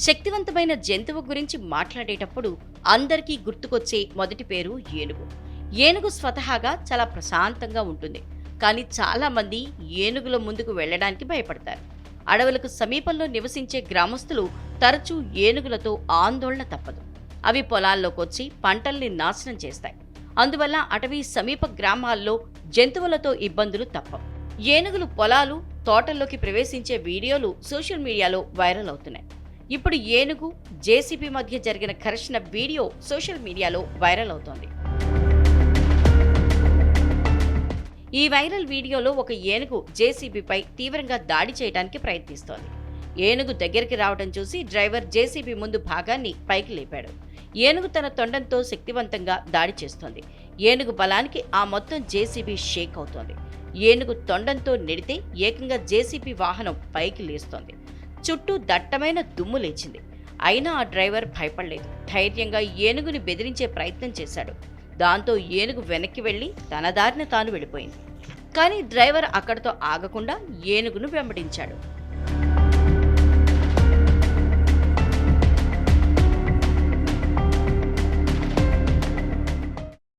శక్తివంతమైన జంతువు గురించి మాట్లాడేటప్పుడు అందరికీ గుర్తుకొచ్చే మొదటి పేరు ఏనుగు. ఏనుగు స్వతహాగా చాలా ప్రశాంతంగా ఉంటుంది. కానీ చాలా మంది ఏనుగుల ముందుకు వెళ్ళడానికి భయపడతారు. అడవులకు సమీపంలో నివసించే గ్రామస్తులు తరచూ ఏనుగులతో ఆందోళన తప్పదు. అవి పొలాల్లోకొచ్చి పంటల్ని నాశనం చేస్తాయి. అందువల్ల అటవీ సమీప గ్రామాల్లో జంతువులతో ఇబ్బందులు తప్పవు. ఏనుగులు పొలాలు, తోటల్లోకి ప్రవేశించే వీడియోలు సోషల్ మీడియాలో వైరల్ అవుతున్నాయి. ఇప్పుడు ఏనుగు, జేసీబీ మధ్య జరిగిన ఘర్షణ వీడియో సోషల్ మీడియాలో వైరల్ అవుతోంది. ఈ వైరల్ వీడియోలో ఒక ఏనుగు జేసీబీపై తీవ్రంగా దాడి చేయడానికి ప్రయత్నిస్తోంది. ఏనుగు దగ్గరికి రావడం చూసి డ్రైవర్ జేసీబీ ముందు భాగాన్ని పైకి లేపాడు. ఏనుగు తన తొండంతో శక్తివంతంగా దాడి చేస్తోంది. ఏనుగు బలానికి ఆ మొత్తం జేసీబీ షేక్ అవుతోంది. ఏనుగు తొండంతో నెడితే ఏకంగా జేసీబీ వాహనం పైకి లేస్తోంది. చుట్టూ దట్టమైన దుమ్ము లేచింది. అయినా ఆ డ్రైవర్ భయపడలేదు. ధైర్యంగా ఏనుగుని బెదిరించే ప్రయత్నం చేశాడు. దాంతో ఏనుగు వెనక్కి వెళ్లి తన దారిన తాను వెళ్ళిపోయింది. కానీ డ్రైవర్ అక్కడితో ఆగకుండా ఏనుగును వెంబడించాడు.